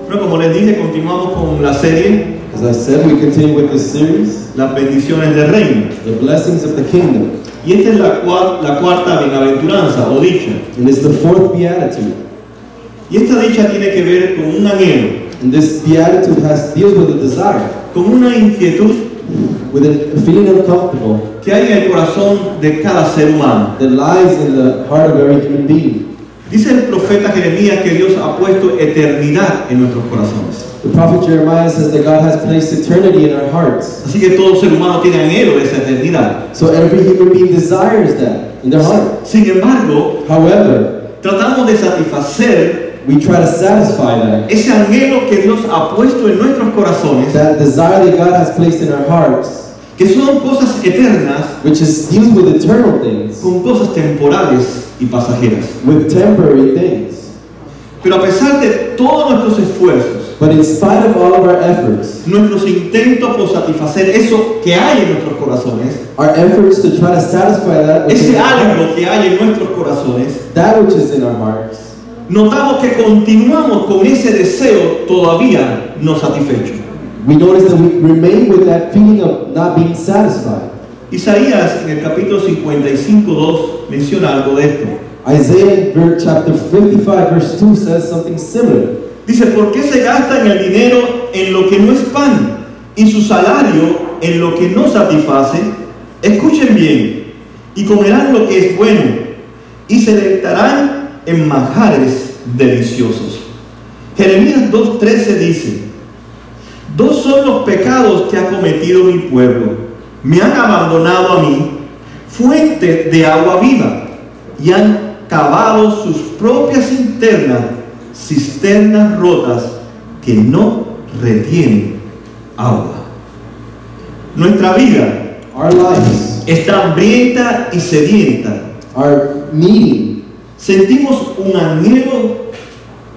Bueno, como les dije, continuamos con la serie. As I said, we continue with this series, Las bendiciones del reino. the blessings of the kingdom. Y esta es la cuarta bienaventuranza o dicha. And it's the fourth beatitude. Y esta dicha tiene que ver con un anhelo, And this beatitude deals with a desire, con una inquietud with a feeling uncomfortable que hay en el corazón de cada ser humano. that lies in the heart of every human being. Dice el profeta Jeremías que Dios ha puesto eternidad en nuestros corazones. The prophet Jeremiah says that God has placed eternity in our hearts. Así que todo ser humano tiene anhelo de esa eternidad. So every human being desires that in their heart. Sin embargo, However, tratamos de satisfacer we try to satisfy that. ese anhelo que Dios ha puesto en nuestros corazones, That desire that God has placed in our hearts, que son cosas eternas, which deals with eternal things, con cosas temporales y pasajeras. with temporary things. Pero a pesar de todos nuestros esfuerzos, But in spite of all of our efforts, nuestros intentos por satisfacer eso que hay en nuestros corazones, our efforts to try to satisfy that which, ese algo que hay en nuestros corazones, that which is in our hearts, notamos que continuamos con ese deseo todavía no satisfecho. we notice that we remain with that feeling of not being satisfied. Isaías en el capítulo 55:2 menciona algo de esto. Isaiah chapter 55 verse 2 says something similar. Dice, ¿por qué se gastan el dinero en lo que no es pan y su salario en lo que no satisface? Escuchen bien, y comerán lo que es bueno y se deleitarán en manjares deliciosos. Jeremías 2:13 dice, dos son los pecados que ha cometido mi pueblo. Me han abandonado a mí, fuente de agua viva, y han cavado sus propias cisternas rotas que no retienen agua. Nuestra vida, Our lives está hambrienta y sedienta. are needy. Sentimos un anhelo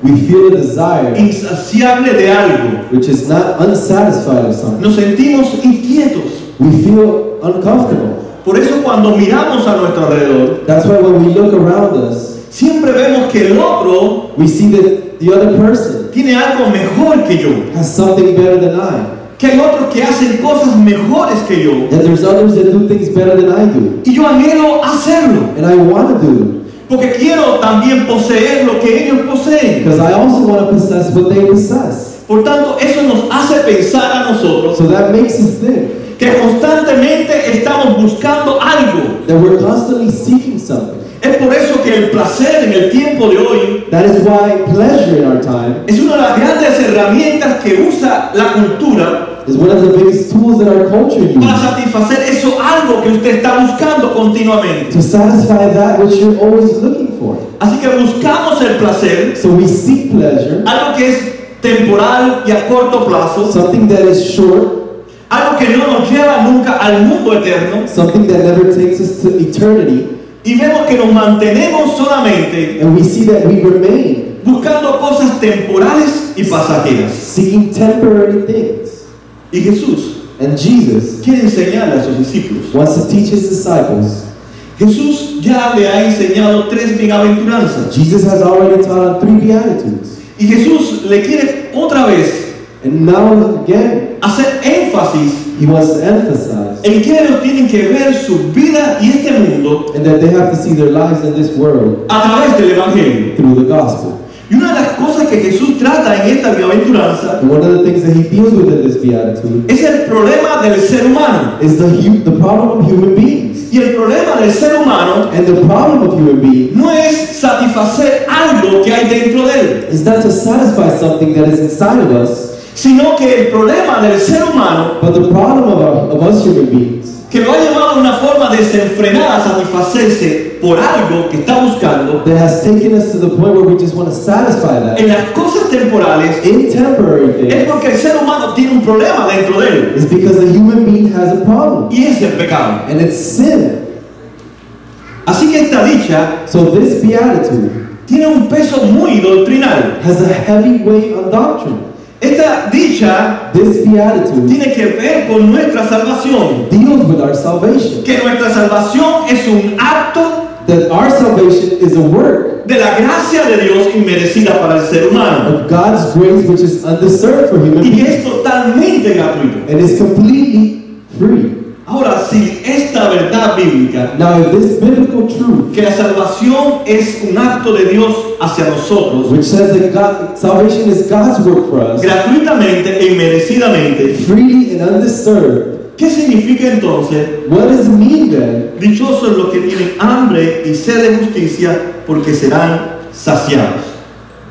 We feel a desire insaciable de algo. which is not unsatisfied of something. Nos sentimos inquietos. We feel uncomfortable. Por eso cuando miramos a nuestro alrededor, That's why when we look around us, siempre vemos que el otro we see that the other person tiene algo mejor que yo. has something better than I. Que hay otros que hacen cosas mejores que yo. That there's others that do things better than I do. Y yo anhelo hacerlo. And I want to do Porque quiero también poseer lo que ellos it. poseen. Because I also want to possess what they possess. Por tanto, eso nos hace pensar a nosotros So that makes us think que constantemente estamos buscando algo. that we're constantly seeking something. Es por eso que el placer en el tiempo de hoy That is why pleasure in our time es una de las grandes herramientas que usa la cultura is one of the biggest tools that our culture para uses satisfacer eso algo que usted está buscando continuamente. to satisfy that which you're always looking for. Así que buscamos el placer, So we seek pleasure, algo que es temporal y a corto plazo, something that is short, algo que no nos lleva nunca al mundo eterno, something that never takes us to eternity, y vemos que nos mantenemos solamente and we see that we remain buscando cosas temporales y pasajeras. seeking temporary things. Y Jesús And Jesus quiere enseñarle a sus discípulos. wants to teach his disciples. Jesús ya le ha enseñado 3 bienaventuranzas. Jesus has already taught 3 beatitudes. Y Jesús le quiere otra vez And now again, hacer énfasis he wants to emphasize en que ellos tienen que ver su vida y este mundo and that they have to see their lives in this world a través del Evangelio. through the gospel. Y una de las cosas que Jesús trata en esta bienaventuranza And one of the things that he deals with in this beatitude es el problema del ser humano. is the problem of human beings. Y el problema del ser humano And the problem of human beings no es satisfacer algo que hay dentro de él, is not to satisfy something that is inside of us, sino que el problema del ser humano, but the problem of us human beings, que lo ha llevado a una forma desenfrenada a satisfacerse por algo que está buscando that has taken us to the point where we just want to satisfy that en las cosas temporales, in temporary es things, porque el ser humano tiene un problema dentro de él, is because the human being has a problem, y es el pecado. and it's sin. Así que esta dicha So this beatitude tiene un peso muy doctrinal. has a heavy weight on doctrine. Esta dicha This beatitude tiene que ver con nuestra salvación. deals with our salvation. Que nuestra salvación es un acto That our salvation is a work de la gracia de Dios inmerecida para el ser humano. of God's grace which is undeserved for human Y que beings es totalmente gratuito. and is completely free. Ahora, si esta verdad bíblica, Now, if this biblical truth, que la salvación es un acto de Dios hacia nosotros, which says that salvation is God's work for us, gratuitamente e inmerecidamente, freely and undeserved, ¿qué significa entonces? what does it mean then? Dichosos los que tienen hambre y sed de justicia, porque serán saciados.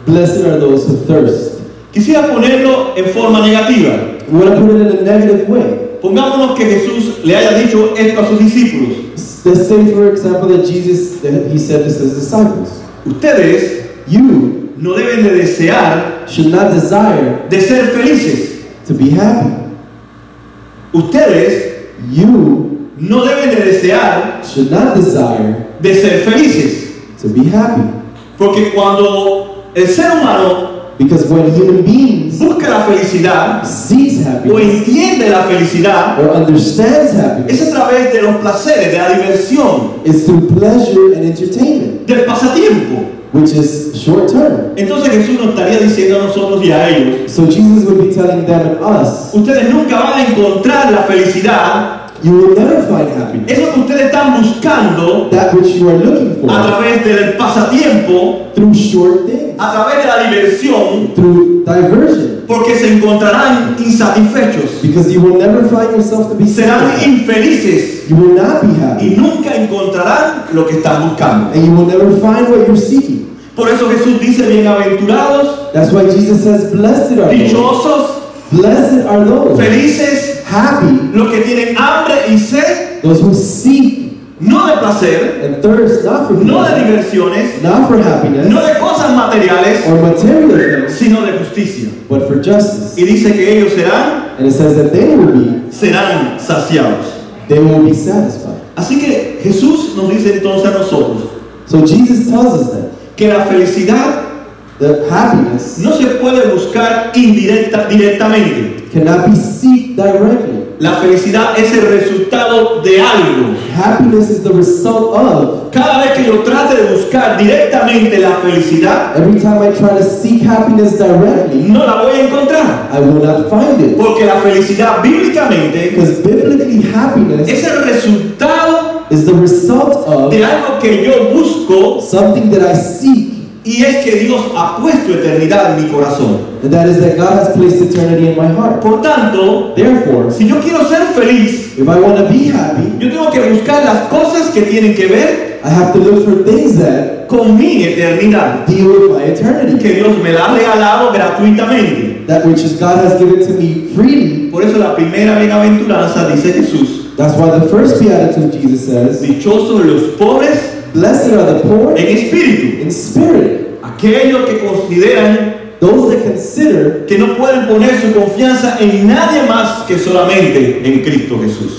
Blessed are those who thirst. Quisiera ponerlo en forma negativa. We want to put it in a negative way. Pongámonos que Jesús le haya dicho esto a sus discípulos. Let's say, for example, that he said this to his disciples. Ustedes You no deben de desear should not desire de ser felices. to be happy. Ustedes You no deben de desear should not desire de ser felices. to be happy. Porque cuando el ser humano Because when human beings busca la felicidad seeks o happiness entiende la felicidad, or understands es happiness, a través de los placeres, de la diversión, it's through pleasure and entertainment, del pasatiempo. which is short term. Entonces Jesús nos estaría diciendo a nosotros y a ellos: So Jesus would be telling them and us, ustedes nunca van a encontrar la felicidad, you will never find happiness. eso que ustedes están buscando That which you are looking a for través del pasatiempo, through short things, a través de la diversión, through diversion, porque se encontrarán insatisfechos, because you will never find yourself to be serán satisfied. infelices You will not be y happy, nunca encontrarán lo que están buscando. and you will never find what you're seeking. Por eso Jesús dice: bienaventurados, That's why Jesus says, blessed are those, dichosos, blessed are those, felices, happy, los que tienen hambre y sed, those who seek no de placer, and thirst not for no de pleasure, diversiones, not for happiness no de cosas materiales, or material things, sino de justicia. but for justice. Y dice que ellos serán And it says that they will saciados. be satisfied. Así que Jesús nos dice entonces a nosotros So Jesus tells us that que la felicidad the happiness no se puede buscar directamente. cannot be sought directly. La felicidad es el resultado de algo. Happiness is the result of. Cada vez que yo trate de buscar directamente la felicidad, Every time I try to seek happiness directly, no la voy a encontrar. I will not find it. Porque la felicidad bíblicamente Because biblically, happiness es el resultado is the result of de algo que yo busco, something that I seek, y es que Dios ha puesto eternidad en mi corazón. and that is that God has placed eternity in my heart. Por tanto, Therefore, si yo quiero ser feliz, if I want to be happy, yo tengo que buscar las cosas que tienen que ver I have to look for things that con mi eternidad, deal with my eternity. que Dios me la ha regalado gratuitamente. That which is God has given to me freely. Por eso la primera bienaventuranza, dice Jesús: That's why the first beatitude, Jesus says, dichosos los pobres blessed are the poor en espíritu, in spirit, aquellos que consideran those that consider que no pueden poner su confianza en nadie más que solamente en Cristo Jesús.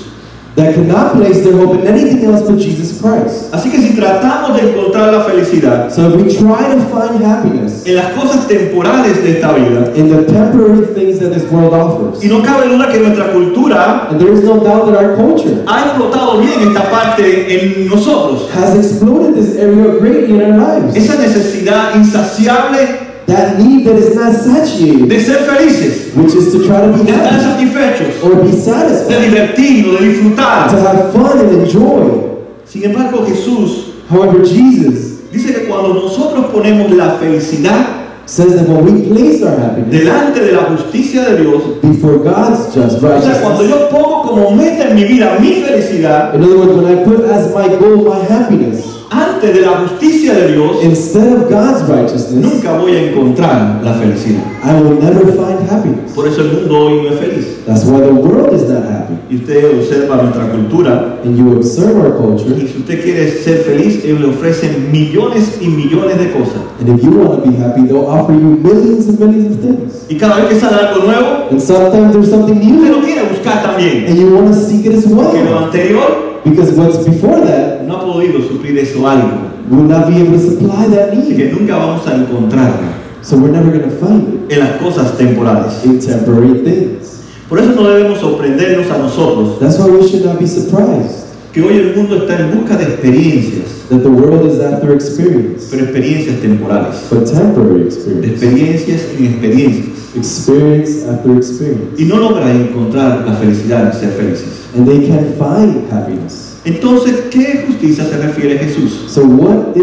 that cannot place their hope in anything else but Jesus Christ. Así que si tratamos de encontrar la felicidad So if we try to find happiness en las cosas temporales de esta vida, in the temporary things that this world offers, y no cabe duda que nuestra cultura and there is no doubt that our culture ha explotado bien esta parte en nosotros, has exploded this area greatly in our lives, esa necesidad insaciable that need that is not satiated, de ser felices, which is to try to be de estar happy satisfechos, or be de satisfied, divertirnos, de to disfrutar. have fun and enjoy. Sin embargo, Jesús However, Jesus dice que cuando nosotros ponemos la felicidad says that when we place our happiness delante de la justicia de Dios, before God's just o sea, cuando righteousness, yo pongo como meta en mi vida mi felicidad in other words, when I put as my goal my happiness antes de la justicia de Dios, instead of God's righteousness, nunca voy a encontrar la felicidad. I will never find happiness. Por eso el mundo hoy no es feliz. That's why the world is not happy. Y usted observa nuestra cultura, And you observe our culture, y si usted quiere ser feliz, ellos le ofrecen millones y millones de cosas. and if you want to be happy, they'll offer you millions and millions of things. Y cada vez que sale algo nuevo, And sometimes there's something usted new, lo quiere buscar también. and you want to seek it as Porque lo well. anterior Because what's before that no ha podido suplir eso algo. will not be able to supply that Así need. que nunca vamos a encontrarla. So we're never going to find en las cosas temporales. it in temporary things. Por eso no debemos sorprendernos a nosotros That's why we should not be surprised que hoy el mundo está en busca de experiencias, that the world is after experience, pero experiencias temporales, but temporary de experience. experiencias en experiencias, Experience after experience. y no logra encontrar la felicidad y ser felices. And they can't find happiness. Entonces, ¿qué justicia se refiere Jesús? So what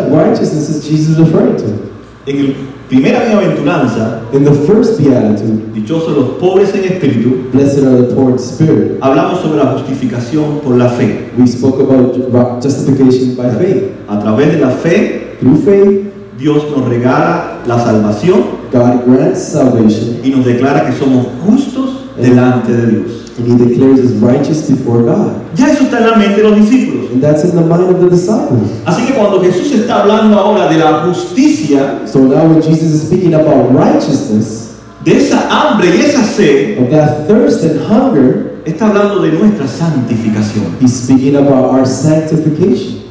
righteousness is Jesus referring to? En la primera bienaventuranza, In the first beatitude, dichosos los pobres en espíritu, blessed are the poor in spirit. hablamos sobre la justificación por la fe. We spoke about justification by faith. A través de la fe, Through faith, Dios nos regala la salvación God grants salvation, y nos declara que somos justos delante de Dios. and He declares us righteous before God. Ya eso está en la mente de los discípulos. And that's in the mind of the disciples. Así que cuando Jesús está hablando ahora de la justicia, So now when Jesus is speaking about righteousness, de esa hambre y esa sed, of that thirst and hunger, está hablando de nuestra santificación. He's speaking about our sanctification.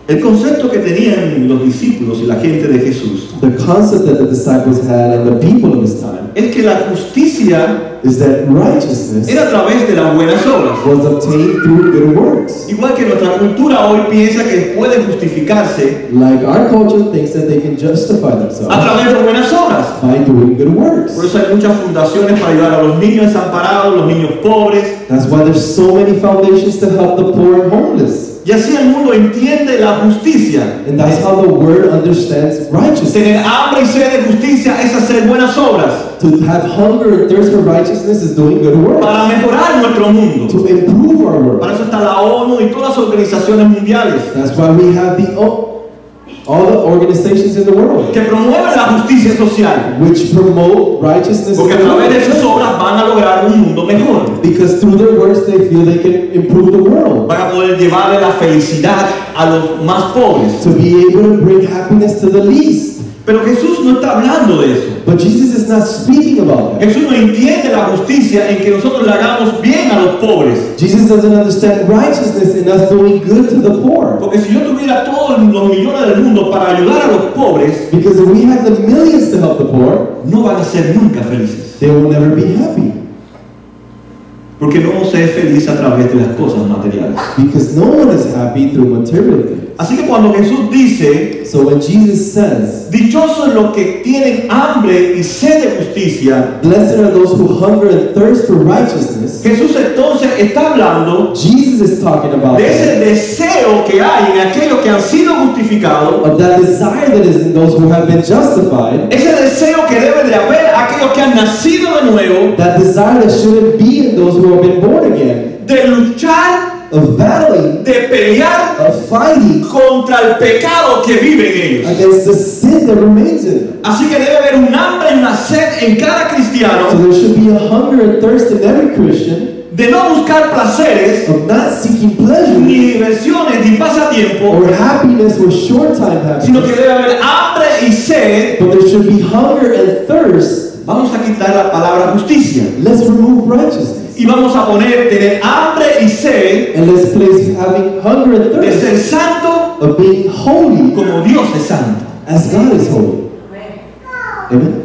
El concepto que tenían los discípulos y la gente de Jesús The concept that the disciples had and the people of His time es que la justicia is that righteousness era a través de las buenas obras. was obtained through good works. Igual que nuestra cultura hoy piensa que puede justificarse Like our culture thinks that they can justify a themselves través de buenas obras. by doing good Por works. eso hay muchas fundaciones para ayudar a los niños desamparados, los niños pobres. That's why there's so many foundations to help the poor and homeless. Y así el mundo entiende la justicia. And that's how the word understands righteousness. Tener hambre y sed de justicia es hacer buenas obras To have hunger and thirst for righteousness is doing good works. para mejorar nuestro mundo. To improve our world. Para eso está la ONU y todas las organizaciones mundiales That's why we have all the organizations in the world que promueven la justicia social. which promote righteousness. Porque a través de sus obras van a lograr un mundo mejor. Because through their works they feel they can improve the world. Van a poder llevarle la felicidad a los más pobres. To be able to bring happiness to the least. Pero Jesús no está hablando de eso. But Jesus is not speaking about that. Jesús no entiende la justicia en que nosotros le hagamos bien a los pobres. Jesus doesn't understand righteousness in us doing good to the poor. Porque si yo tuviera todos los millones del mundo para ayudar a los pobres, Because if we have the millions to help the poor, no van a ser nunca felices. they will never be happy. Porque no se es feliz a través de las cosas materiales. Because no one is happy through material things. Así que cuando Jesús dice, So when Jesus says, dichosos los que tienen hambre y sed de justicia, blessed are those who hunger and thirst for righteousness, Jesús entonces está hablando Jesus is talking about de ese that, deseo que hay en aquellos que han sido justificados, of that desire that is in those who have been justified, ese deseo que debe de haber aquellos que han nacido de nuevo, that desire that shouldn't be in those who have been born again, de luchar, of battling, de pelear of fighting contra el pecado que vive en ellos. against the sin that remains in them. Así que debe haber un hambre y una sed en cada So cristiano there should be a hunger and thirst in every Christian de no buscar placeres, of not seeking pleasure ni diversiones, ni pasatiempo, or happiness or short time sino que happiness, debe haber hambre y sed. but there should be hunger and thirst. Vamos a quitar la palabra justicia Let's remove righteousness. y vamos a poner tener hambre y sed And let's place having hunger and de ser thirst santo of being holy como Dios es santo. as God is holy. Amen.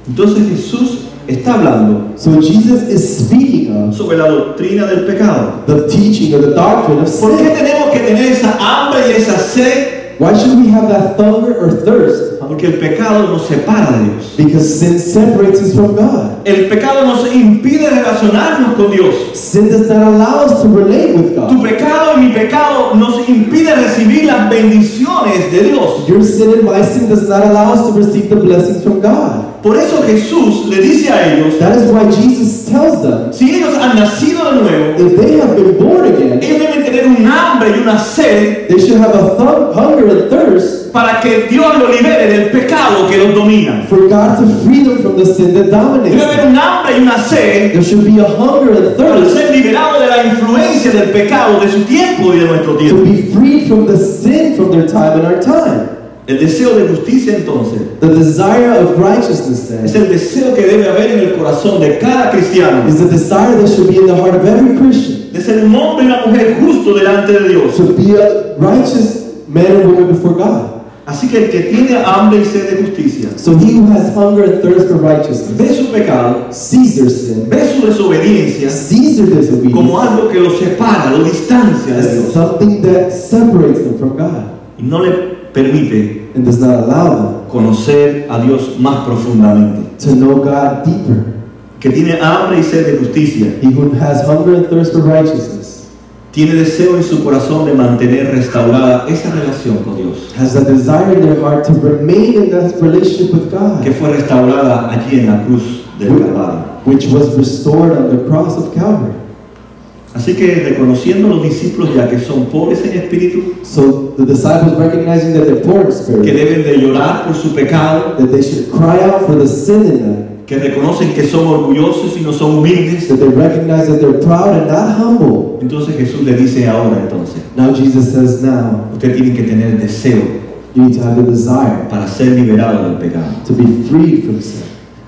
Entonces Jesús está hablando So Jesus is speaking of sobre la doctrina del pecado. the teaching or the doctrine of ¿Por qué sin. tenemos que tener esa hambre y esa sed? Why should we have that hunger or thirst? Porque el pecado nos separa de Dios. Because sin separates us from God. El pecado nos impide relacionarnos con Dios. Sin does not allow us to relate with Tu God. pecado y mi pecado nos impide recibir las bendiciones de Dios. Your sin and my sin does not allow us to receive the blessings from God. Por eso Jesús le dice a ellos, That is why Jesus tells them, si ellos han nacido de nuevo, if they have been born again, ellos deben tener un hambre y una sed they should have a hunger and thirst para que Dios lo libere del pecado que los domina. for God to free them from the sin that dominates Debe haber them. un hambre y una sed There should be a hunger and para thirst ser liberado de la influencia del pecado de su tiempo y de nuestro to tiempo. be freed from the sin from their time and our time. El deseo de justicia entonces The desire of righteousness es then el deseo que debe haber en el corazón de cada cristiano, is the desire that should be in the heart of every Christian, de ser un hombre y una mujer justo delante de Dios. to be a righteous man and woman before God. Así que el que tiene hambre y sed de justicia, So he who has hunger and thirst for righteousness ve su pecado, sees their sin, ve su desobediencia sees their disobedience como algo que lo separa, lo distancia de as Dios something that separates them from God y no le permite and does not allow them conocer a Dios más profundamente. to know God deeper. Que tiene hambre y sed de justicia, He who has hunger and thirst for righteousness tiene deseo en su corazón de mantener restaurada esa relación con Dios, has a desire in their heart to remain in that relationship with God, que fue restaurada allí en la cruz del Calvario. which was restored on the cross of Calvary. Así que reconociendo los discípulos ya que son pobres en espíritu, So the disciples, recognizing that they're poor in que spirit, deben de llorar por su pecado, that they should cry out for the sin in them, que reconocen que son orgullosos y no son humildes, that they recognize that they're proud and not humble. entonces Jesús le dice ahora entonces, Now Jesus says, now usted tiene que tener deseo you need to have the desire para ser liberado del pecado, to be freed from sin,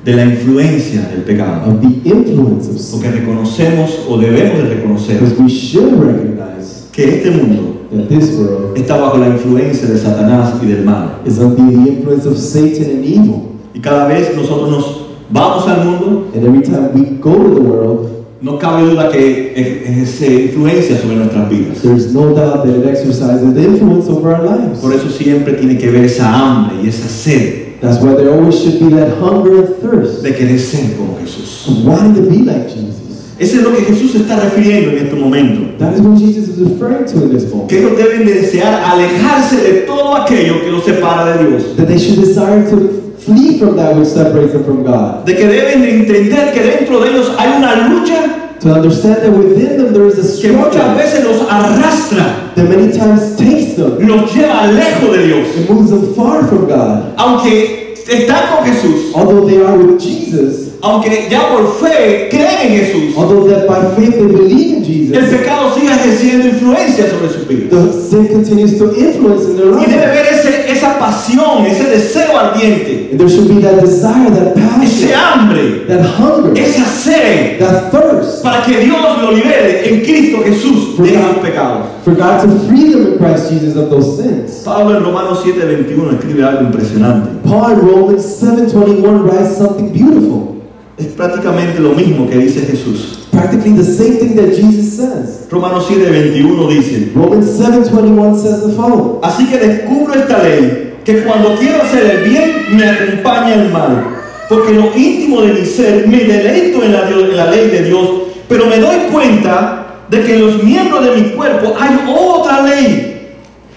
de la influencia del pecado, of the influence of sin. porque reconocemos o debemos de reconocer Because we should recognize que este mundo that this world está bajo la influencia de Satanás y del mal. is under the influence of Satan and evil. Y cada vez nosotros nos vamos al mundo, And every time we go to the world, no cabe duda que ejerce influencia sobre nuestras vidas. there's no doubt that it exercises the influence over our lives. Por eso siempre tiene que ver esa hambre y esa sed That's why there always should be that hunger and thirst de querer ser como Jesús. of wanting to be like Jesus. Eso es lo que Jesús se está refiriendo en este momento. That is what Jesus is referring to in this moment. Que ellos deben de desear alejarse de todo aquello que los separa de Dios. That they should desire to flee from that which separates them from God. De que deben de entender que dentro de ellos hay una lucha To understand that within them there is a que muchas struggle veces los arrastra, that many times takes them los lleva lejos de Dios. and moves them far from God. Aunque están con Jesús, Although they are with Jesus, aunque ya por fe creen en Jesús, although that by faith they believe in el Jesus, pecado sigue ejerciendo influencia sobre sus vidas. the sin continues to influence in their Y debe life. haber esa pasión, ese deseo ardiente, And there should be that desire, that ese passion, hambre, that hunger, esa sed, that thirst para que Dios lo libere en Cristo Jesús de esos pecados. for God to free them in Christ Jesus of those sins. Pablo en Romanos 7:21 escribe algo impresionante. Paul in Romans 7:21 writes something beautiful. Es prácticamente lo mismo que dice Jesús. Practically the same thing that Jesus says. Romanos 7:21 dice: Romans 7:21 says the following. así que descubro esta ley, que cuando quiero hacer el bien, me acompaña el mal. Porque en lo íntimo de mi ser me deleito en la ley de Dios, pero me doy cuenta de que en los miembros de mi cuerpo hay otra ley,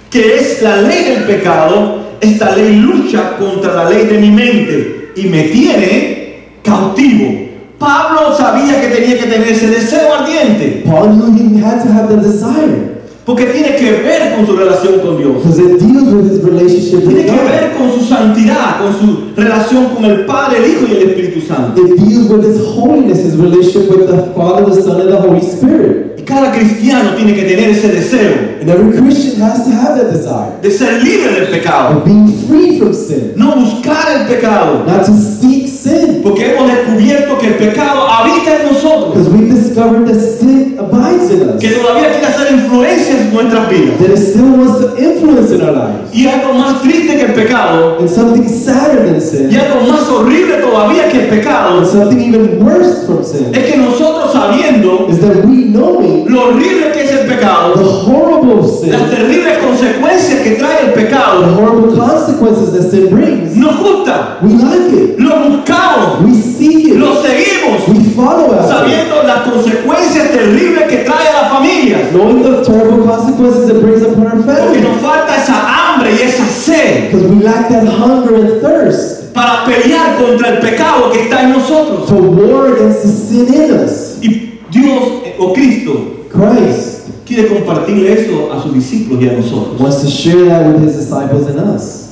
que es la ley del pecado. Esta ley lucha contra la ley de mi mente y me tiene cautivo. Pablo sabía que tenía que tener ese deseo ardiente, Paul knew he had to have the desire porque tiene que ver con su relación con Dios. because it deals with his relationship Tiene with que God. ver con su santidad, con su relación con el Padre, el Hijo y el Espíritu Santo. It deals with his holiness, his relationship with the Father, the Son, and the Holy Spirit. Y cada cristiano tiene que tener ese deseo And every Christian has to have that desire de ser libre del pecado, of being free from sin, no buscar el pecado, not to seek sin. porque hemos descubierto que el pecado habita en nosotros, Because we discovered that sin abides in us, que todavía quiere hacer influencia en nuestras vidas. that it still wants to influence in our lives. Y algo más triste que el pecado, And something sadder than y sin, algo más horrible todavía que el pecado, and something even worse from sin, es que nosotros sabiendo is that we knowing lo horrible que es el the pecado, horrible of sin, las terribles consecuencias que trae el the pecado, horrible consequences that sin brings, nos gusta, we like it, lo buscamos, we seek it, lo seguimos, we follow after it, sabiendo las consecuencias terribles que trae a las familias, knowing the terrible consequences it brings upon our porque family, nos falta esa hambre y esa sed because we lack that hunger and thirst para pelear contra el pecado que está en nosotros. to war against the sin in us. Y Dios o Cristo Christ quiere compartirle eso a sus discípulos y a nosotros. wants to share that with his disciples and us.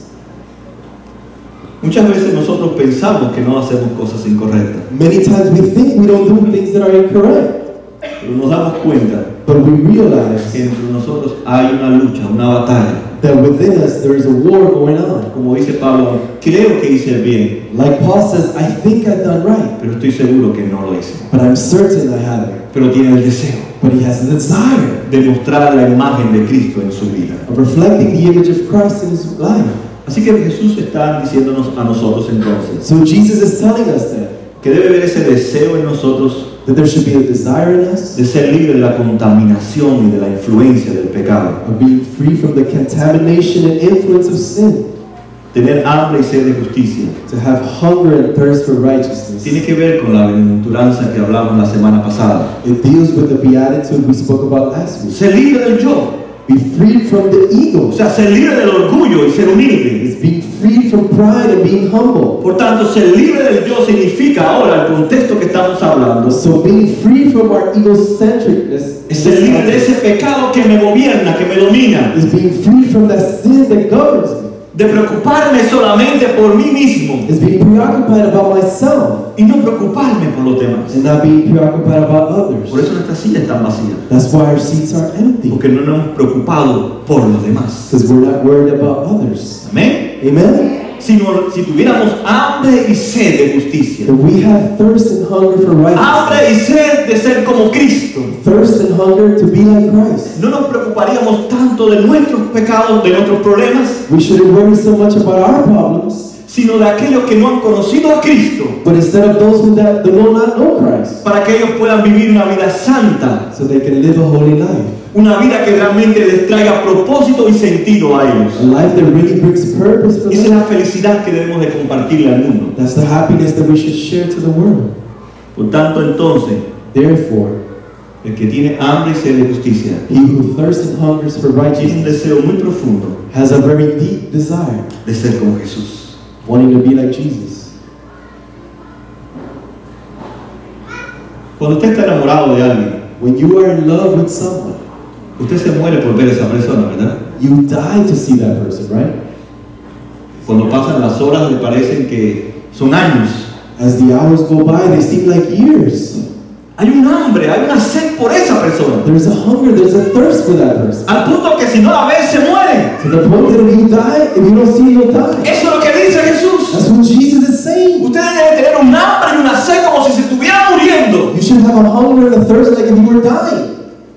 Muchas veces nosotros pensamos que no hacemos cosas incorrectas, Many times we think we don't do things that are incorrect, pero nos damos cuenta but we realize que entre nosotros hay una lucha, una batalla. that within us there is a war going on. Como dice Pablo, creo que hice el bien, Like Paul says, I think I've done right, pero estoy seguro que no lo hice. but I'm certain I haven't. Pero tiene el deseo But he has a desire de mostrar la imagen de Cristo en su vida. of reflecting the image of Christ in his life. Así que Jesús está diciéndonos a nosotros entonces So Jesus is telling us que debe haber ese deseo en nosotros that there should be a desire in us de ser libre de la contaminación y de la influencia del pecado. of being free from the contamination and influence of sin, Tener hambre y sed de justicia. to have hunger and thirst for righteousness. Tiene que ver con la bienaventuranza que hablamos la semana pasada. It deals with the beatitude we spoke about last week. Ser libre del yo. Be freed from the O ego. sea, ser libre del orgullo y ser humilde. It's being freed from pride and being humble. Por tanto, ser libre del yo significa ahora, el contexto que estamos hablando, So being free from our egocentricness es ser libre de ese pecado que me gobierna, que me domina. is being free from that sin that governs me. De preocuparme solamente por mí mismo Is being preoccupied about myself y no preocuparme por los demás. and not being preoccupied about others. Por eso nuestras sillas están vacías. That's why our seats are empty, Porque no nos hemos preocupado por los demás. because we're not worried about others. Amén. Amen? Si tuviéramos hambre y sed de justicia, If we have thirst and hunger for righteousness, hambre y sed de ser como Cristo, thirst and hunger to be like Christ, no nos preocuparíamos tanto de nuestros pecados, de nuestros problemas, we shouldn't worry so much about our problems, sino de aquellos que no han conocido a Cristo, but instead of those who do not know Christ, para que ellos puedan vivir una vida santa, so they can live a holy life, una vida que realmente les traiga propósito y sentido a ellos. a life that really brings purpose for Esa es them. la felicidad que debemos de compartirle al mundo. That's the happiness that we should share to the world. Por tanto, entonces, Therefore, el que tiene hambre y sed de justicia he who thirsts and hungers for tiene un righteousness deseo muy profundo has a very deep desire, de ser como Jesús. wanting to be like Jesus. Cuando usted está enamorado de alguien, When you are in love with someone, usted se muere por ver a esa persona, ¿verdad? you die to see that person, right? Cuando pasan las horas le parecen que son años. As the hours go by, they seem like years. Hay un hambre, hay una sed por esa persona. There's a hunger, there's a thirst for that person. Al punto que si no la ves, se mueren. To the point that if you die, if you don't see it, you'll die. Eso es lo que dice Jesús. That's what Jesus is saying. Ustedes deben tener un hambre y una sed como si se estuviera muriendo. You should have a hunger and a thirst like if you were dying.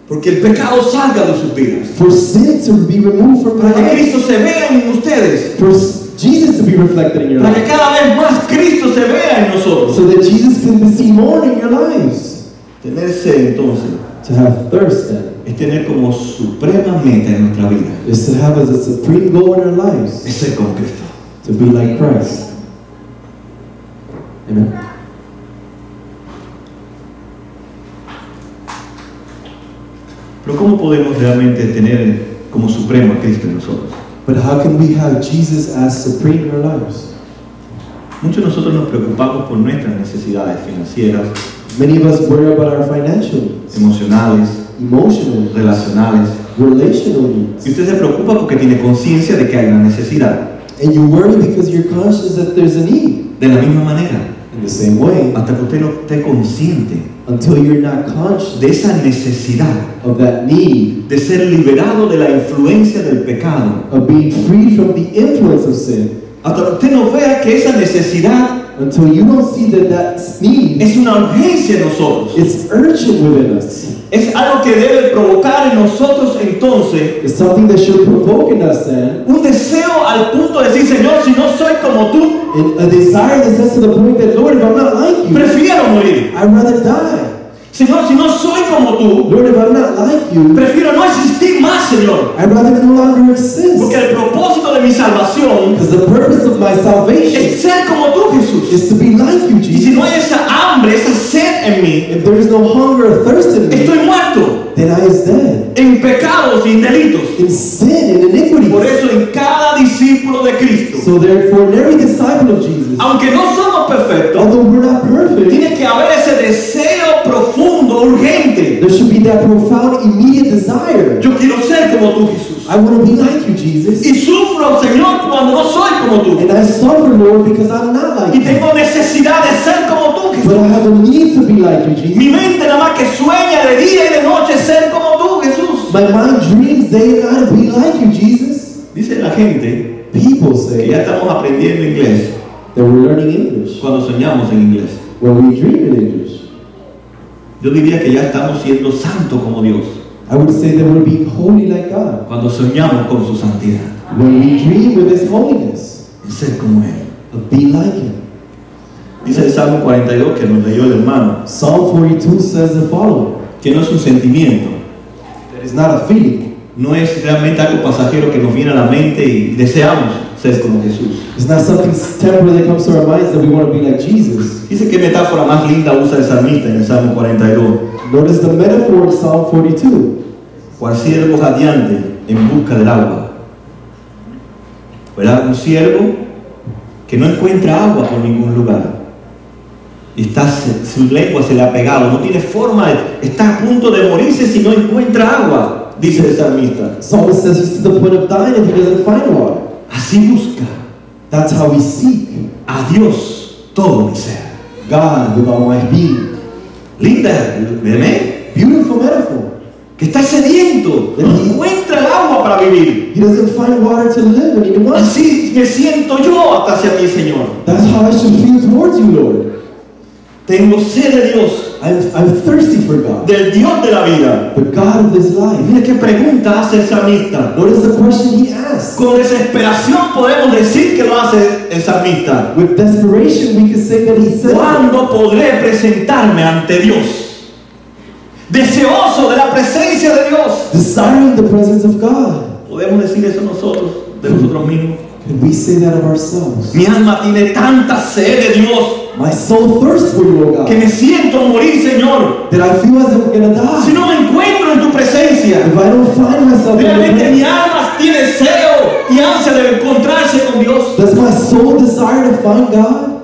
Porque el pecado salga de sus vidas. For sin to be removed from your Para que life. Cristo se vea en ustedes. For Jesus to be reflected in your Para que life. cada vez más Cristo se vea en nosotros. So that Jesus can be seen more in your lives. Tener sed entonces To have thirst then es tener como suprema meta en nuestra vida. is to have as a supreme goal in our lives Es ser como Cristo. to be like Christ. Amen. Pero ¿cómo podemos realmente tener como supremo a Cristo en nosotros? But how can we have Jesus as supreme in our lives? Muchos de nosotros nos preocupamos por nuestras necesidades financieras, Many of us worry about our financial needs, emocionales, emotional needs, relacionales. relational Y needs. usted se preocupa porque tiene conciencia de que hay una necesidad. And you worry because you're conscious that there's a need. De la misma manera, In the same way, hasta que usted no esté consciente until you're not conscious de esa necesidad of that need, de ser liberado de la influencia del pecado, of being free from the influence of sin, hasta que usted no vea que esa necesidad until you don't see that that need es una urgencia en nosotros, is urgent within us. es algo que debe provocar en nosotros entonces It's something that should provoke in us then, un deseo al punto de decir, Señor, si no soy como tú, and a desire that says to the point that, Lord, if I'm not like you, prefiero morir. I'd rather die. Señor, si no soy como tú, Lord, if I'm not like you, prefiero no existir más, Señor. I'd rather no longer exist. Porque el propósito de mi salvación Because the purpose of my salvation es ser como tú, Jesús. is to be like you, Y si Jesus. no hay esa hambre, esa sed en mí, If there is no hunger or thirst in me, estoy muerto then I is dead. en pecados y en delitos. In sin, in iniquity. Por eso en cada discípulo de Cristo, So therefore, in every disciple of Jesus, aunque no somos perfectos, although we're not perfect, tiene que haber ese deseo profundo, urgente. there should be that profound, immediate desire. Yo quiero ser como tú, Jesús. I want to be like you, Jesus. Y sufro, Señor, cuando no soy como tú. And I suffer, Lord, because I'm not like Y you. tengo necesidad de ser como tú, But I Jesús. have a need to be like you, Jesus. Mi mente nada más que sueña de día y de noche ser como tú, Jesús. My mind dreams day and night to be like you, Jesus. Dice la gente People que say ya estamos aprendiendo inglés that we're learning English cuando soñamos en inglés. when we dream in English. Yo diría que ya estamos siendo santos como Dios. I would say that we're being holy like God. Cuando soñamos con su santidad, When we dream with His holiness, en ser como Él. of being like Him. Dice el Salmo 42 que nos leyó el hermano, Psalm 42 says the following. que no es un sentimiento, That is not a feeling. no es realmente algo pasajero que nos viene a la mente y deseamos ser como Jesús. It's not something temporary that comes to our minds that we want to be like Jesus. Dice qué metáfora más linda usa el salmista en el Salmo 42. Notice the metaphor in Psalm 42. Cual siervo jadeante en busca del agua. ¿Verdad? Un siervo que no encuentra agua por ningún lugar. Y su lengua se le ha pegado, no tiene forma, está a punto de morirse si no encuentra agua, dice el salmista. Psalmist says he's to the point of dying if he doesn't find water. Así busca That's how we seek a Dios todo mi ser. God with all my being. Linda, ¿verdad? Beautiful metaphor. Que está sediento, no encuentra el agua para vivir. He doesn't find water to live and he wants. Así me siento yo hasta hacia ti, Señor. That's how I should feel towards you, Lord. Tengo sed de Dios, I'm thirsty for God, del Dios de la vida. the God of this life. Mira qué pregunta hace el salmista. Notice the question he asks. Con desesperación podemos decir que lo hace el salmista. With desperation, we can say that he said, ¿Cuándo podré presentarme ante Dios? Deseoso de la presencia de Dios. desiring the presence of God. ¿Podemos decir eso nosotros, de nosotros mismos? Can we say that of ourselves? Mi alma tiene tanta sed de Dios My soul thirsts for you, O que God, me siento morir, Señor. that I feel as if I'm going to Si die. no me encuentro en tu presencia. If I don't find myself in your Realmente mi presence, alma tiene deseo y ansia de encontrarse con Dios. does my soul desire to find God?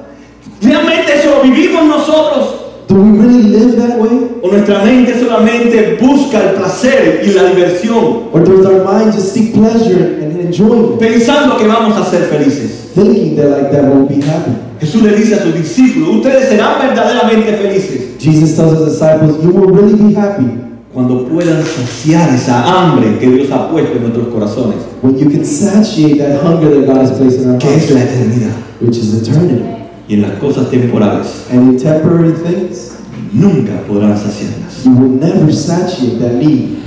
¿Realmente eso lo vivimos nosotros? Do we really live that way? ¿O nuestra mente solamente busca el placer y la diversión, Or does our mind just seek pleasure and enjoyment, pensando que vamos a ser felices? thinking that like that we'll be happy? Jesús le dice a sus discípulos, ustedes serán verdaderamente felices Jesus tells his disciples, you will really be happy cuando puedan saciar esa hambre que Dios ha puesto en nuestros corazones, when you can satiate that hunger that God has placed in our que es la hearts, eternidad. which is eternity. Y en las cosas temporales And in temporary things, nunca podrán saciarlas. you will never satiate that need.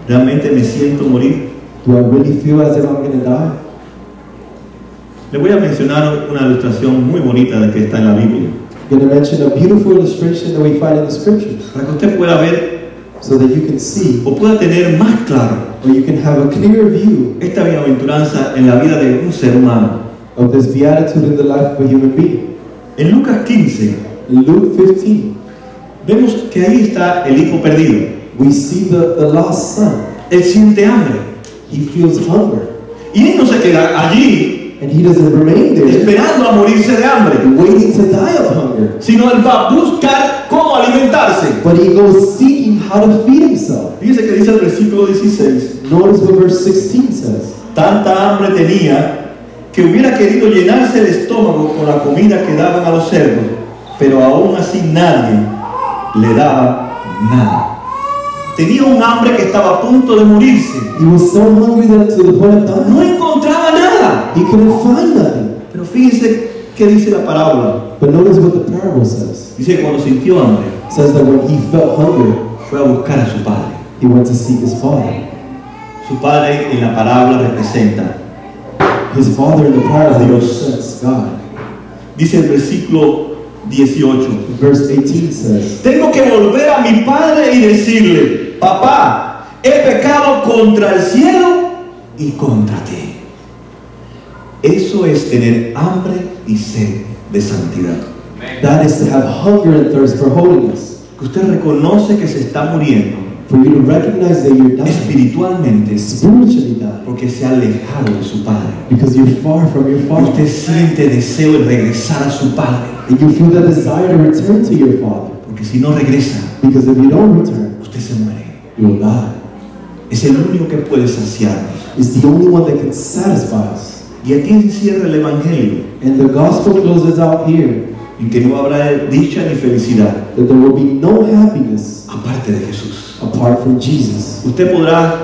¿Realmente me siento morir? Do I really feel as if I'm going to die? Le voy a mencionar una ilustración muy bonita de que está en la Biblia, I'm going to mention a beautiful illustration that we find in the scriptures para que usted pueda ver so that you can see o pueda tener más claro or you can have a clear view esta bienaventuranza en la vida de un ser humano. of this beatitude in the life of a human being. En Lucas 15 In Luke 15, vemos que ahí está el hijo perdido. we see the lost son. Él siente hambre He feels hunger, y él no se queda allí and he doesn't remain there esperando a morirse de hambre, waiting to die of hunger, sino él va a buscar cómo alimentarse. but he goes seeking how to feed himself. Fíjese que dice el versículo 16, Notice what verse 16 says. tanta hambre tenía que hubiera querido llenarse el estómago con la comida que daban a los cerdos, pero aún así nadie le daba nada. Tenía un hambre que estaba a punto de morirse. He was so hungry that to the point of dying, No encontraba nada. he couldn't find nothing. Pero fíjense qué dice la parábola. But notice what the parable says. Dice que cuando sintió hambre, It says that when he felt hunger, fue a buscar a su padre. he went to seek his father. Su padre en la parábola representa. His father in the parable Dios. represents God. Dice el versículo 18. Verse 18 says, Tengo que volver a mi padre y decirle, papá, he pecado contra el cielo y contra ti. Eso es tener hambre y sed de santidad. that is to have hunger and thirst for holiness. Que usted reconoce que se está muriendo For you to recognize that you're dying, espiritualmente spiritually dying, porque se ha alejado de su padre. because you're far from your Y father. usted siente deseo de regresar a su padre. And you feel that desire to return to your father. Porque si no regresa, Because if you don't return, usted se muere. you will die. Es el único que puede saciarnos. It's the only one that can satisfy us. Y aquí encierra el Evangelio, And the gospel closes out here en que no habrá dicha ni felicidad that there will be no happiness aparte de Jesús. apart from Jesus. Usted podrá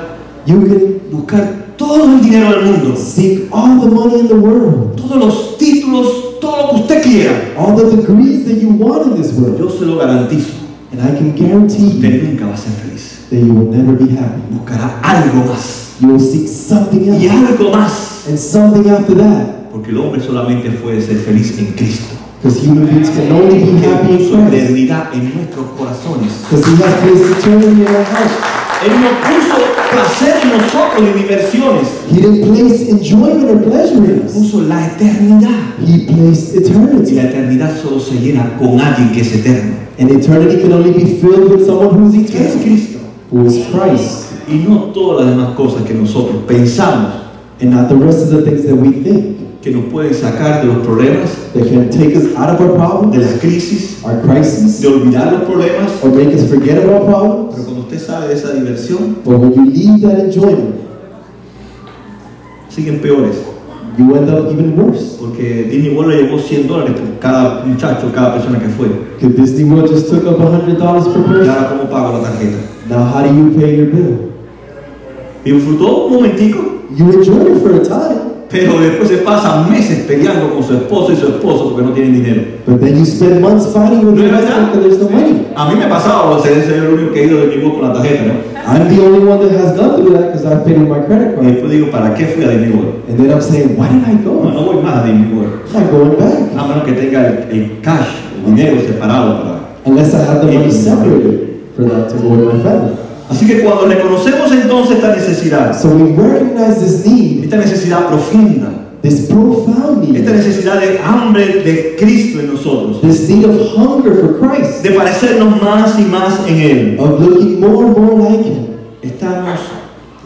You can buscar todo el dinero del mundo, seek all the money in the world, todos los títulos, todo lo que usted quiera. all the degrees that you want in this world, Yo se lo garantizo, and I can guarantee you usted nunca va a ser feliz. then you will never be happy. Buscará algo más You will seek something y else algo más. and something after that. Porque el hombre solamente puede ser feliz en Cristo. Because human beings can only be Que happy in puso Christ. eternidad en nuestros corazones. Because He has placed eternity in our hearts. Él no puso placer en nosotros ni diversiones. He didn't place enjoyment or pleasure in us. Puso la eternidad. He placed Y eternity. la eternidad solo se llena con alguien que es eterno, And eternity can only be filled with someone who is que es eternal, Cristo. who is Christ, Y no todas las demás cosas que nosotros pensamos and not the rest of the things that we think que nos pueden sacar de los problemas, that can take us out of our de problems, las crisis, our crises, de olvidar los problemas. or make us forget about Pero problems. cuando usted sale de esa diversión, But when you leave that enjoyment, siguen peores. you end up even worse. Porque Disney World le llevó $100 por cada muchacho, cada persona que fue. Because Disney World just took up $100 per Y person. ahora, ¿cómo pago la tarjeta? Now, how do you pay your bill? Y disfrutó un momentico, You enjoy it for a time, pero después se pasa meses peleando con su esposo y su esposo porque no tienen dinero. but then you spend months fighting with your husband because there's no money. A mí me ha pasado, ser el único que he ido de Disney World con la tarjeta, ¿no? I'm the only one that has gone through that because I've paid with my credit Y card. después digo, ¿para qué fui a Disney World? And then I'm saying, why did I No, go? no voy más a Disney World. I'm not going back. A menos que tenga el cash, el dinero separado para... Unless I have the money separated for that to go with my family. Así que cuando reconocemos entonces esta necesidad, So we recognize this need, esta necesidad profunda, this profound esta need, necesidad de hambre de Cristo en nosotros, this need of hunger for Christ, de parecernos más y más en Él, of looking more and more like Him. estamos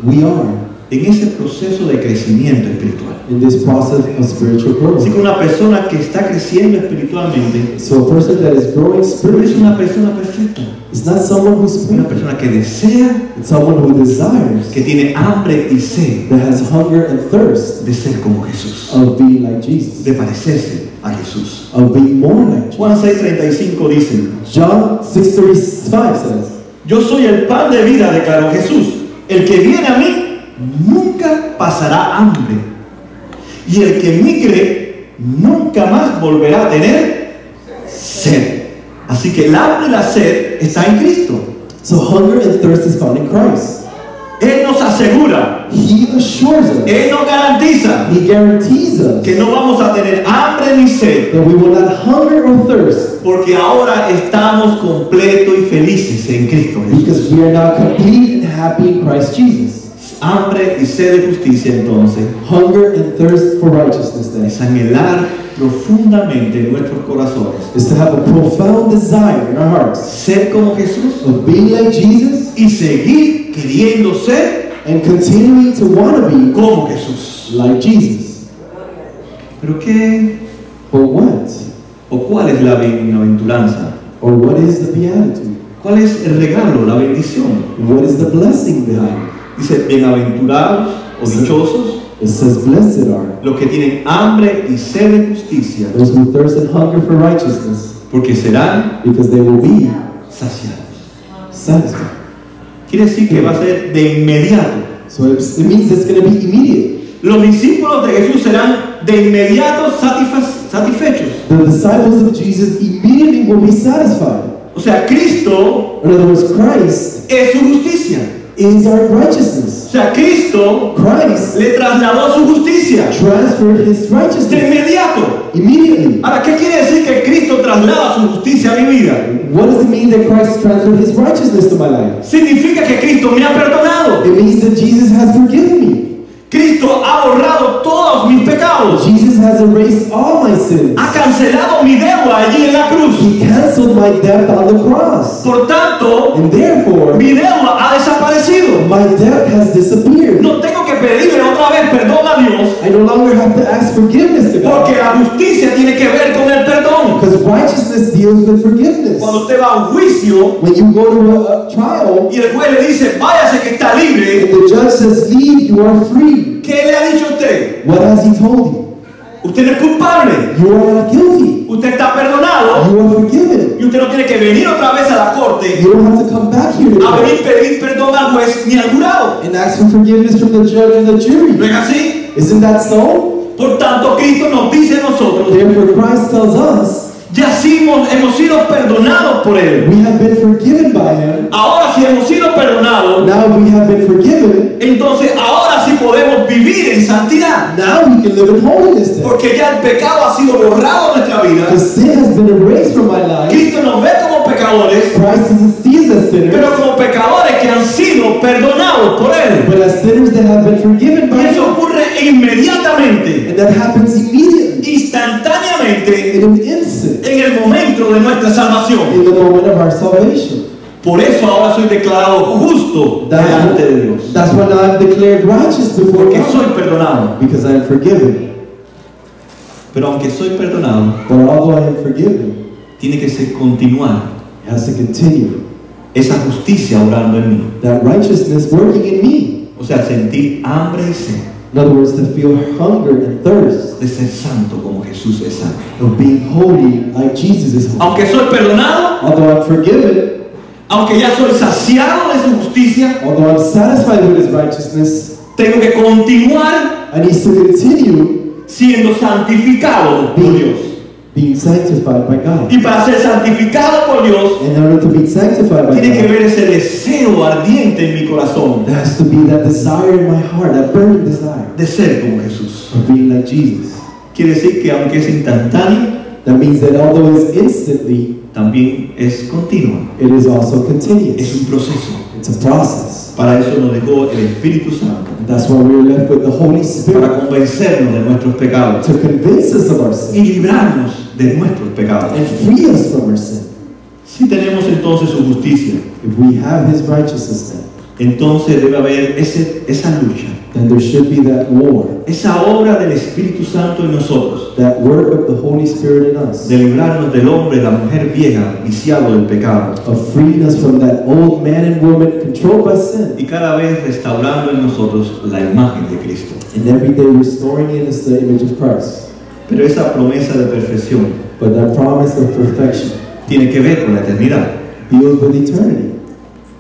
We are en ese proceso de crecimiento espiritual. in this process of spiritual growth. Así que una persona que está creciendo espiritualmente So a person that is growing no es spiritually una persona perfecta, is not someone who's es una perfect. persona que desea, It's someone who desires, que tiene hambre y sed that has hunger and thirst de ser como Jesús, of being like Jesus, de parecerse a Jesús. of being more like Jesus. Juan 6:35 dice, John 6:35 says, yo soy el pan de vida, declaró Jesús. El que viene a mí nunca pasará hambre. Y el que en mí cree nunca más volverá a tener sed. Así que el hambre y la sed está en Cristo. so hunger and thirst is found in Christ. Él nos asegura, He assures us, Él nos garantiza He guarantees us que no vamos a tener hambre ni sed, that we will not hunger or thirst porque ahora estamos completos y felices en Cristo Jesús. because we are now complete and happy in Christ Jesus. Hambre y sed de justicia, entonces, Hunger and thirst for righteousness then es anhelar profundamente en nuestros corazones is to have a profound desire in our hearts ser como Jesús of being like Jesus y seguir queriendo ser and continuing to want to be como Jesús. like Jesus. ¿Pero qué But what? o cuál es la bienaventuranza? Or what is the beatitude? ¿Cuál es el regalo, la bendición? What is the blessing behind it? Dice, bienaventurados o dichosos It says, blessed are los que tienen hambre y sed de justicia, those who thirst and hunger for righteousness, porque serán because they will be saciados. satisfied. Quiere decir que va a ser de inmediato. So it means it's going to be immediate. Los discípulos de Jesús serán de inmediato satisfechos. The disciples of Jesus immediately will be satisfied. O sea, Cristo In other words, Christ es su justicia. is our righteousness. O sea, Cristo Christ le trasladó su justicia transferred his de righteousness inmediato. immediately. Ahora, ¿qué quiere decir que Cristo traslada su justicia a mi vida? What does it mean that Christ transferred his righteousness to my life? Significa que Cristo me ha perdonado. It means that Jesus has forgiven me. Cristo ha borrado todos mis pecados. Jesus has erased all my sins. Ha cancelado mi deuda allí en la cruz. He canceled my debt on the cross. Por tanto, And therefore, mi deuda ha desaparecido. my debt has disappeared. No tengo que pedirle otra vez perdón a Dios, I no longer have to ask forgiveness to God. porque la justicia tiene que ver con el perdón. Because righteousness deals with forgiveness. Cuando usted va a un juicio When you go to a trial, y el juez le dice, váyase que está and libre, the judge says, leave, you are free. ¿qué le ha dicho usted? What has he told you? Usted no es culpable, You are not guilty. usted está perdonado You are forgiven. y usted no tiene que venir otra vez a la corte You don't have to come back here to a court venir a pedir perdón al juez ni al jurado. and ask for forgiveness from the judge or the ¿No jury. es así? Isn't that so? Por tanto, Cristo nos dice a nosotros Therefore, Christ tells us Ya hemos sido perdonados por Él. We have been forgiven by Him. Ahora si hemos sido perdonados, Now we have been forgiven. entonces ahora sí podemos vivir en santidad. Now we can live in holiness then. Porque ya el pecado ha sido borrado de nuestra vida. The sin has been erased from my life. Cristo nos ve como pecadores, Christ sees us sinners. pero como pecadores que han sido perdonados por Él. But as sinners that have been forgiven by Y eso Him. ocurre inmediatamente, And that happens immediately. instantáneamente, In an instant. en el momento de nuestra salvación. In the moment of our salvation. Por eso ahora soy declarado justo delante de Dios. That's when I'm declared righteous before Porque God. soy perdonado. Because I am forgiven. Pero aunque soy perdonado, But although I am forgiven, tiene que ser continuar it has to continue. esa justicia obrando en mí. That righteousness working in me. O sea, sentir hambre y sed In other words, to feel hunger and thirst de ser santo como Jesús es santo. of being holy like Jesus is holy. Aunque soy perdonado, Although I'm forgiven, aunque ya soy saciado de su justicia, although I'm satisfied with His righteousness, tengo que continuar I need to continue siendo santificado por Dios. being sanctified by God. Y para ser santificado por Dios, In order to be sanctified by tiene que God, ver ese deseo ardiente en mi corazón there has to be that desire in my heart, that burning desire de ser como Jesús. of being like Jesus. Quiere decir que aunque es instantáneo, That means that although it's instantly, también es continuo. it is also Es continuous. un proceso. It's a process. Para eso nos dejó el Espíritu Santo, And that's why we're left with the Holy Spirit para convencernos de nuestros pecados to convince us of our y sin librarnos de nuestros pecados. and free us from our sin. Si tenemos entonces su justicia, If we have His righteousness entonces debe haber esa lucha, then there should be that war, esa obra del Espíritu Santo en nosotros, that work of the Holy Spirit in us, de librarnos del hombre, la mujer vieja, viciado del pecado, of freeing us from that old man and woman controlled by sin, y cada vez restaurando en nosotros la imagen de Cristo. and every day restoring in us the image of Christ. Pero esa promesa de perfección But that promise of perfection tiene que ver con la eternidad, deals with eternity.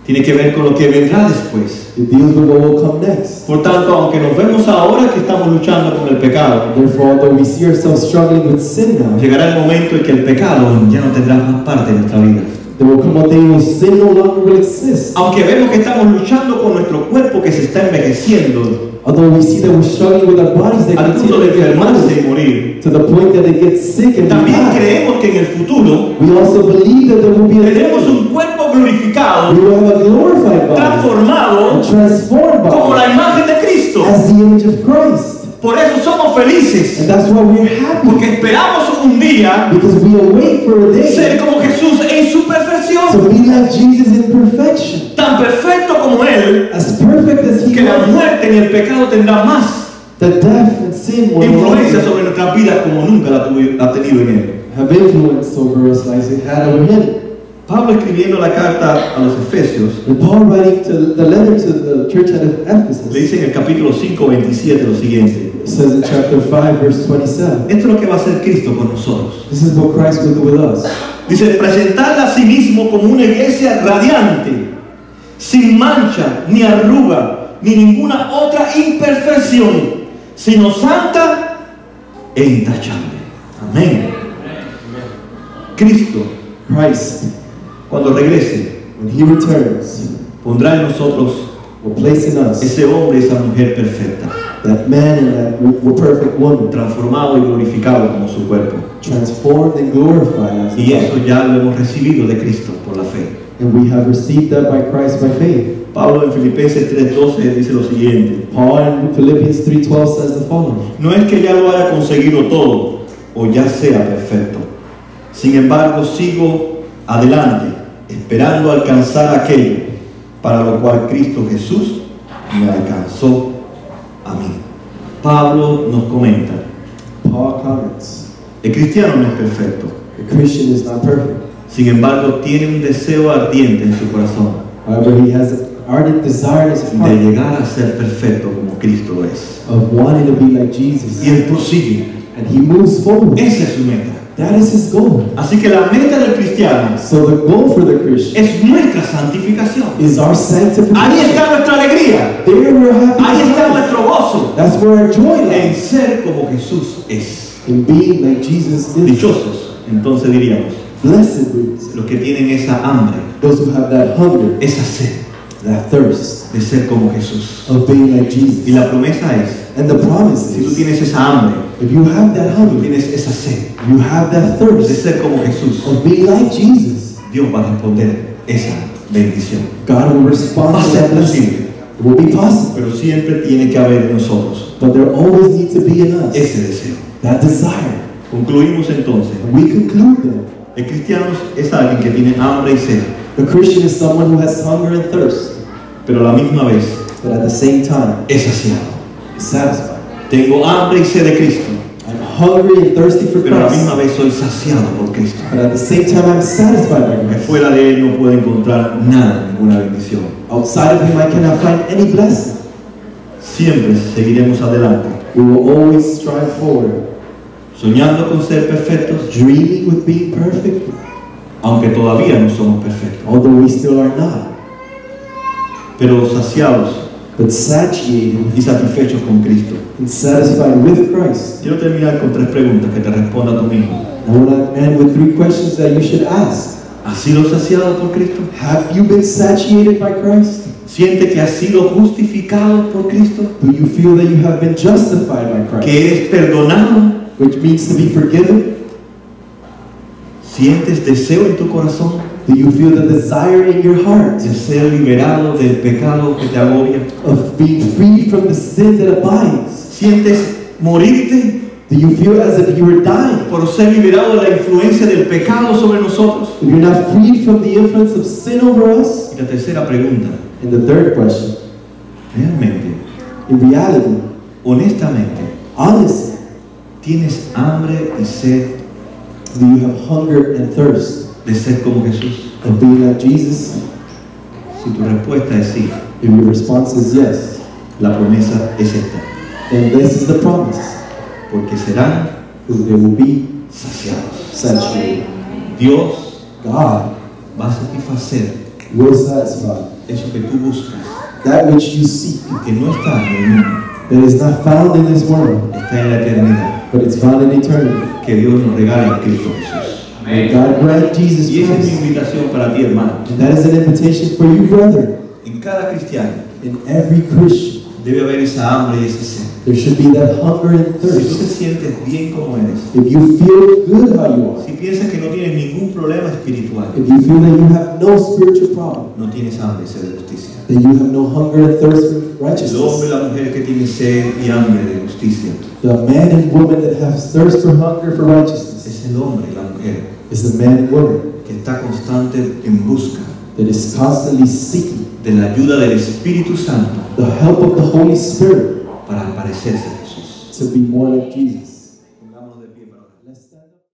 tiene que ver con lo que vendrá después. It deals with what will come next. Por tanto, aunque nos vemos ahora que estamos luchando con el pecado, Therefore, although we see ourselves struggling with sin now, llegará el momento en que el pecado ya no tendrá más parte de nuestra vida. there will come a day when sin no longer will exist. Aunque vemos que estamos luchando con nuestro cuerpo que se está envejeciendo Although we see that we're struggling with our bodies that al punto continue de to get enfermarse worse, y morir, to the point that they get sick and también die. creemos que en el futuro We also believe that there will be a tenemos day un cuerpo glorificado, we will have a glorified body, transformado a transformed como la body, imagen de Cristo. as the image of Christ. Por eso somos felices, And that's why we're happy, porque esperamos un día because we await for a ser day como Jesús en su perfección, to be like Jesus in perfection, tan perfecto como Él, as perfect as He que la was. muerte ni el pecado tendrá más That death and sin will no influencia longer sobre nuestras vidas como nunca la ha tenido en Él. have influence over us like it had over Him. Pablo escribiendo la carta a los Efesios, And Paul writing to the letter to the church at le Ephesus dice en el capítulo 5, 27 lo siguiente: says in chapter 5, verse 27, esto es lo que va a hacer Cristo con nosotros. this is what Christ will do with us. Dice, presentarla a sí mismo como una iglesia radiante, sin mancha, ni arruga, ni ninguna otra imperfección, sino santa e intachable. Amén. Cristo, Christ, cuando regrese, when He returns, pondrá en nosotros will place in us ese hombre, esa mujer perfecta, that man and that perfect woman, transformado y glorificado como su cuerpo. transformed and glorified as Y eso God. ya lo hemos recibido de Cristo por la fe. And we have received that by Christ by faith. Pablo en Filipenses 3:12 dice lo siguiente: Paul in Philippians 3:12 says the following. no es que ya lo haya conseguido todo o ya sea perfecto. Sin embargo, sigo adelante, esperando alcanzar aquello para lo cual Cristo Jesús me alcanzó a mí. Pablo nos comenta, Paul comments, el cristiano no es perfecto. the Christian is not perfect. Sin embargo, tiene un deseo ardiente en su corazón However, he has an ardent desire in his de heart llegar a ser perfecto como Cristo lo es. of wanting to be like Jesus. Y él prosigue. And he moves forward. Esa es su meta. That is his goal. Así que la meta del cristiano So the goal for the Christian es nuestra santificación. is our Ahí sanctification. está nuestra alegría. There we're happy. Ahí está in life. nuestro gozo That's where our joy en lies. ser como Jesús es. In being like Jesus is. Dichosos Entonces diríamos, blessed ones, los que tienen esa hambre, those who have that hunger, esa sed that thirst de ser como Jesús. of being like Y Jesus. la promesa es, And the promise si tú is, tienes esa hambre, if you have that tú hunger, tienes esa sed you have that de thirst ser como Jesús, of being like Jesus, Dios va a responder esa bendición. God will respond Va a to ser that blessing. posible, It will be possible, pero siempre tiene que haber en nosotros but there always needs to be in us ese deseo. that desire. Concluimos entonces, And we conclude that el cristiano es alguien que tiene hambre y sed, the Christian is someone who has hunger and thirst, pero a la misma vez but at the same time es saciado. is satisfied. Tengo hambre y sed de Cristo, I'm hungry and thirsty for pero a la misma Christ, vez soy saciado por Cristo. but at the same time I'm satisfied by Que Christ. fuera de Él no puedo encontrar nada, ninguna bendición. Outside of Him, I cannot find any blessing. Siempre seguiremos adelante, We will always strive forward, soñando con ser perfectos, dreaming with being perfect, aunque todavía no somos perfectos, although we still are not, pero saciados but satiated y satisfechos con Cristo. and satisfied with Christ. Quiero terminar con 3 preguntas que te responda tú mismo. I want to end with 3 questions that you should ask. ¿Has sido saciado por Cristo? Have you been satiated by Christ? ¿Siente que has sido justificado por Cristo? Do you feel that you have been justified by Christ? ¿Que eres perdonado? Which means to be forgiven? ¿Sientes deseo en tu corazón Do you feel the desire in your heart de ser liberado del pecado que te agobia? of being freed from the sin that abides? ¿Sientes morirte Do you feel as if you were dying? por ser liberado de la influencia del pecado sobre nosotros? If you're not freed from the influence of sin over us? Y la tercera pregunta, And the third question, ¿realmente, in reality, honestamente, honestly, tienes hambre y sed do you have hunger and thirst de ser como Jesús? of being like Jesus? Si tu respuesta es sí, If your response is yes, la promesa es esta, then this is the promise, porque serán because they will be saciados. saturated. Dios God va a satisfacer will satisfy eso que tú buscas, that which you seek, que no está en el mundo, that is not found in this world, está en la eternidad, but it's found in eternity. que Dios nos regala en Cristo Jesús. May God grant Jesus Y esa es mi Christ. invitación para ti, hermano. And that is an invitation for you, brother. En cada cristiano In every Christian, debe haber esa hambre y ese sed. there should be that hunger and Si tú te thirst. sientes bien como eres, If you feel good how you are, si piensas que no tienes ningún problema espiritual, if you feel that you have no spiritual problem, no tienes hambre y sed de justicia. then you have no hunger and thirst for El hombre y righteousness. la mujer que tienen sed y hambre de justicia The man and woman that have thirst for hunger for righteousness es el hombre y la mujer is the man and woman que está constante en busca that is constantly seeking de la ayuda del Espíritu Santo the help of the Holy Spirit para parecerse a Jesús. to be more like Jesus.